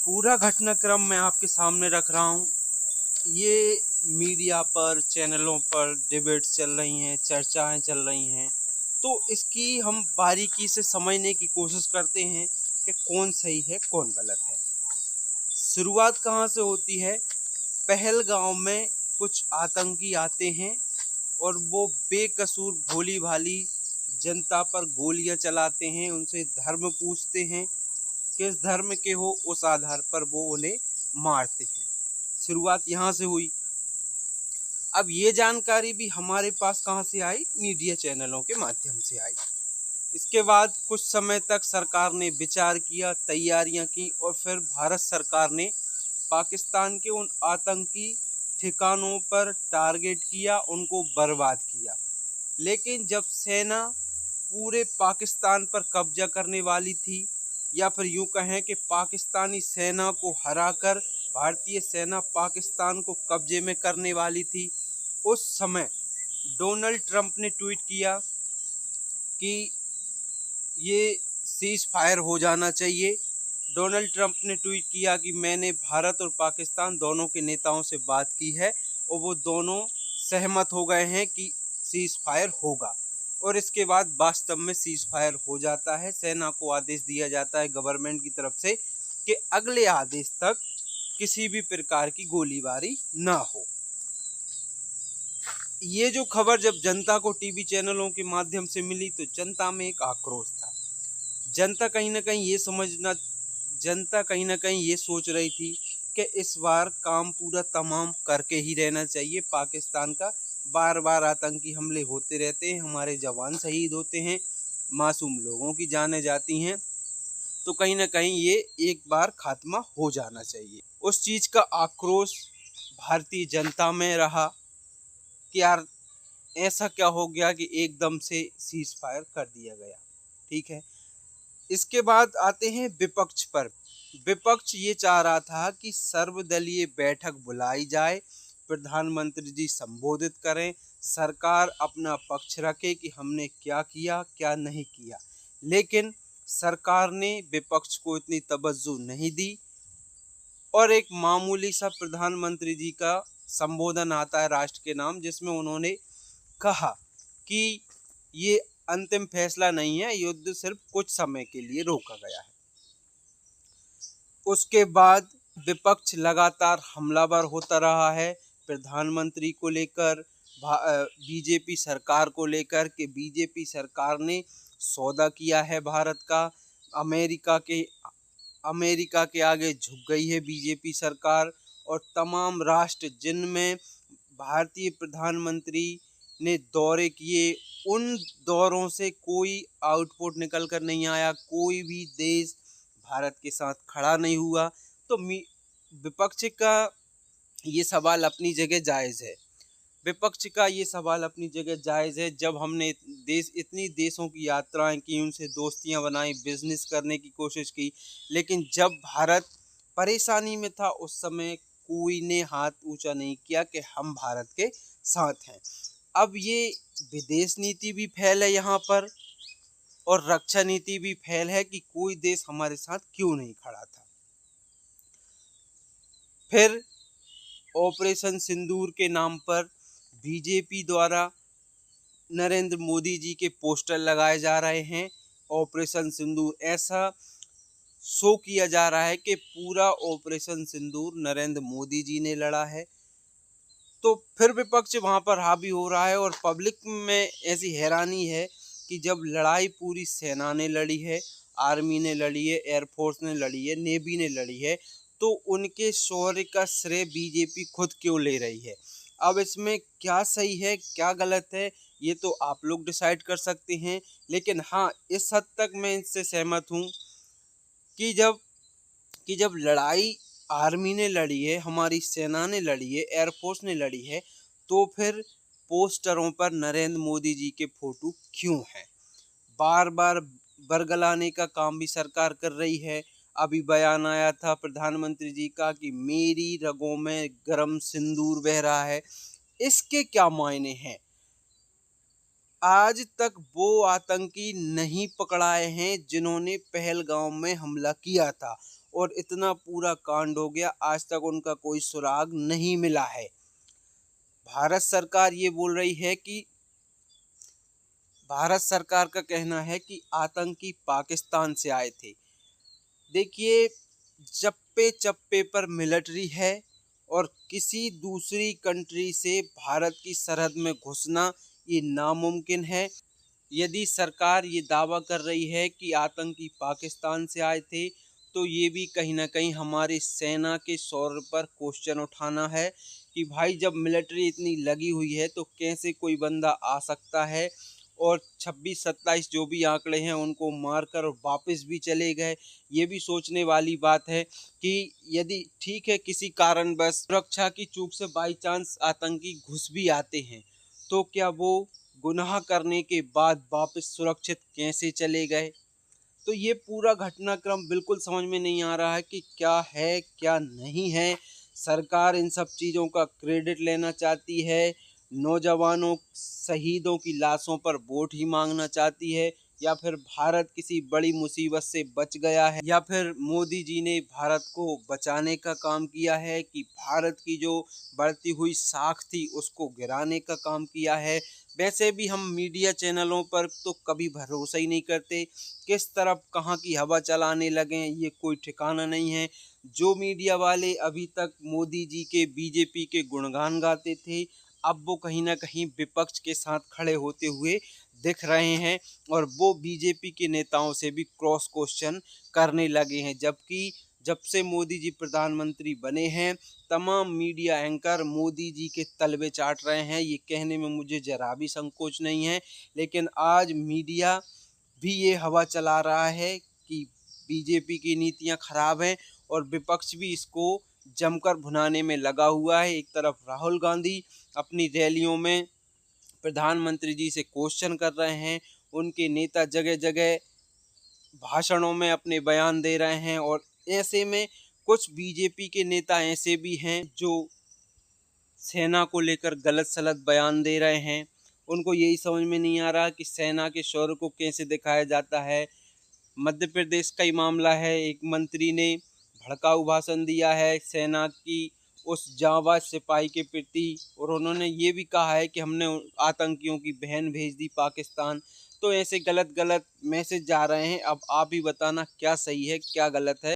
पूरा घटनाक्रम मैं आपके सामने रख रहा हूँ। ये मीडिया पर, चैनलों पर डिबेट चल रही हैं, चर्चाएं चल रही हैं, तो इसकी हम बारीकी से समझने की कोशिश करते हैं कि कौन सही है, कौन गलत है। शुरुआत कहाँ से होती है? पहलगाम में कुछ आतंकी आते हैं और वो बेकसूर भोली भाली जनता पर गोलियां चलाते हैं, उनसे धर्म पूछते हैं, किस धर्म के हो, उस आधार पर वो उन्हें मारते हैं। शुरुआत यहाँ से हुई। अब ये जानकारी भी हमारे पास कहाँ से आई? मीडिया चैनलों के माध्यम से आई। इसके बाद कुछ समय तक सरकार ने विचार किया, तैयारियां की और फिर भारत सरकार ने पाकिस्तान के उन आतंकी ठिकानों पर टारगेट किया, उनको बर्बाद किया। लेकिन जब सेना पूरे पाकिस्तान पर कब्जा करने वाली थी, या फिर यूं कहें कि पाकिस्तानी सेना को हराकर भारतीय सेना पाकिस्तान को कब्जे में करने वाली थी, उस समय डोनाल्ड ट्रंप ने ट्वीट किया कि ये सीज फायर हो जाना चाहिए। डोनाल्ड ट्रंप ने ट्वीट किया कि मैंने भारत और पाकिस्तान दोनों के नेताओं से बात की है और वो दोनों सहमत हो गए हैं कि सीज फायर होगा। और इसके बाद वास्तव में सीज फायर हो जाता है। सेना को आदेश दिया जाता है गवर्नमेंट की तरफ से कि अगले आदेश तक किसी भी प्रकार की गोलीबारी ना हो। ये जो खबर जब जनता को टीवी चैनलों के माध्यम से मिली तो जनता में एक आक्रोश था। जनता कहीं ना कहीं ये सोच रही थी कि इस बार काम पूरा तमाम करके ही रहना चाहिए। पाकिस्तान का बार बार आतंकी हमले होते रहते हैं, हमारे जवान शहीद होते हैं, मासूम लोगों की जानें जाती हैं, तो कहीं ना कहीं ये एक बार खात्मा हो जाना चाहिए। उस चीज़ का आक्रोश भारतीय जनता में रहा कि यार ऐसा क्या हो गया कि एकदम से सीज फायर कर दिया गया। ठीक है, इसके बाद आते हैं विपक्ष पर। विपक्ष ये चाह रहा था कि सर्वदलीय बैठक बुलाई जाए, प्रधानमंत्री जी संबोधित करें, सरकार अपना पक्ष रखे कि हमने क्या किया क्या नहीं किया। लेकिन सरकार ने विपक्ष को इतनी तवज्जो नहीं दी और एक मामूली सा प्रधानमंत्री जी का संबोधन आता है राष्ट्र के नाम, जिसमें उन्होंने कहा कि ये अंतिम फैसला नहीं है, युद्ध सिर्फ कुछ समय के लिए रोका गया है। उसके बाद विपक्ष लगातार हमलावर होता रहा है प्रधानमंत्री को लेकर, बीजेपी सरकार को लेकर कि बीजेपी सरकार ने सौदा किया है भारत का, अमेरिका के आगे झुक गई है बीजेपी सरकार। और तमाम राष्ट्र जिनमें भारतीय प्रधानमंत्री ने दौरे किए, उन दौरों से कोई आउटपुट निकल कर नहीं आया, कोई भी देश भारत के साथ खड़ा नहीं हुआ। तो विपक्ष का ये सवाल अपनी जगह जायज़ है। विपक्ष का ये सवाल अपनी जगह जायज़ है। जब हमने इतनी देशों की यात्राएं की, उनसे दोस्तियां बनाई, बिजनेस करने की कोशिश की, लेकिन जब भारत परेशानी में था उस समय कोई ने हाथ ऊंचा नहीं किया कि हम भारत के साथ हैं। अब ये विदेश नीति भी फैल है यहाँ पर और रक्षा नीति भी फैल है कि कोई देश हमारे साथ क्यों नहीं खड़ा था। फिर ऑपरेशन सिंदूर के नाम पर बीजेपी द्वारा नरेंद्र मोदी जी के पोस्टर लगाए जा रहे हैं। ऑपरेशन सिंदूर ऐसा शो किया जा रहा है कि पूरा ऑपरेशन सिंदूर नरेंद्र मोदी जी ने लड़ा है। तो फिर विपक्ष वहाँ पर हावी हो रहा है और पब्लिक में ऐसी हैरानी है कि जब लड़ाई पूरी सेना ने लड़ी है, आर्मी ने लड़ी है, एयरफोर्स ने लड़ी है, नेवी ने लड़ी है, तो उनके शौर्य का श्रेय बीजेपी खुद क्यों ले रही है? अब इसमें क्या सही है क्या गलत है ये तो आप लोग डिसाइड कर सकते हैं। लेकिन हाँ, इस हद तक मैं इससे सहमत हूँ कि जब लड़ाई आर्मी ने लड़ी है, हमारी सेना ने लड़ी है, एयरफोर्स ने लड़ी है, तो फिर पोस्टरों पर नरेंद्र मोदी जी के फोटो क्यों हैं? बार बार बरगलाने का काम भी सरकार कर रही है। अभी बयान आया था प्रधानमंत्री जी का कि मेरी रगों में गरम सिंदूर बह रहा है। इसके क्या मायने हैं? आज तक वो आतंकी नहीं पकड़ाए हैं जिन्होंने पहलगाम में हमला किया था, और इतना पूरा कांड हो गया, आज तक उनका कोई सुराग नहीं मिला है। भारत सरकार ये बोल रही है कि भारत सरकार का कहना है कि आतंकी पाकिस्तान से आए थे। देखिए, चप्पे चप्पे पर मिलिट्री है और किसी दूसरी कंट्री से भारत की सरहद में घुसना ये नामुमकिन है। यदि सरकार ये दावा कर रही है कि आतंकी पाकिस्तान से आए थे, तो ये भी कहीं ना कहीं हमारी सेना के शौर्य पर क्वेश्चन उठाना है कि भाई जब मिलिट्री इतनी लगी हुई है तो कैसे कोई बंदा आ सकता है और 26-27 जो भी आंकड़े हैं उनको मारकर वापस भी चले गए। ये भी सोचने वाली बात है कि यदि ठीक है किसी कारणवश सुरक्षा की चूक से बाई चांस आतंकी घुस भी आते हैं, तो क्या वो गुनाह करने के बाद वापस सुरक्षित कैसे चले गए। तो ये पूरा घटनाक्रम बिल्कुल समझ में नहीं आ रहा है कि क्या है क्या नहीं है। सरकार इन सब चीज़ों का क्रेडिट लेना चाहती है, नौजवानों शहीदों की लाशों पर वोट ही मांगना चाहती है, या फिर भारत किसी बड़ी मुसीबत से बच गया है, या फिर मोदी जी ने भारत को बचाने का काम किया है कि भारत की जो बढ़ती हुई साख थी उसको गिराने का काम किया है। वैसे भी हम मीडिया चैनलों पर तो कभी भरोसा ही नहीं करते, किस तरफ कहाँ की हवा चलाने लगें ये कोई ठिकाना नहीं है। जो मीडिया वाले अभी तक मोदी जी के बीजेपी के गुणगान गाते थे, अब वो कहीं ना कहीं विपक्ष के साथ खड़े होते हुए दिख रहे हैं और वो बीजेपी के नेताओं से भी क्रॉस क्वेश्चन करने लगे हैं। जबकि जब से मोदी जी प्रधानमंत्री बने हैं, तमाम मीडिया एंकर मोदी जी के तलवे चाट रहे हैं। ये कहने में मुझे जरा भी संकोच नहीं है, लेकिन आज मीडिया भी ये हवा चला रहा है कि बीजेपी की नीतियां खराब हैं और विपक्ष भी इसको जमकर भुनाने में लगा हुआ है। एक तरफ राहुल गांधी अपनी रैलियों में प्रधानमंत्री जी से क्वेश्चन कर रहे हैं, उनके नेता जगह जगह भाषणों में अपने बयान दे रहे हैं, और ऐसे में कुछ बीजेपी के नेता ऐसे भी हैं जो सेना को लेकर गलत सलत बयान दे रहे हैं। उनको यही समझ में नहीं आ रहा कि सेना के शौर्य को कैसे दिखाया जाता है। मध्य प्रदेश का ही मामला है, एक मंत्री ने भड़काऊ भाषण दिया है सेना की उस जांबाज सिपाही के प्रति, और उन्होंने ये भी कहा है कि हमने आतंकियों की बहन भेज दी पाकिस्तान। तो ऐसे गलत गलत मैसेज जा रहे हैं। अब आप ही बताना क्या सही है क्या गलत है।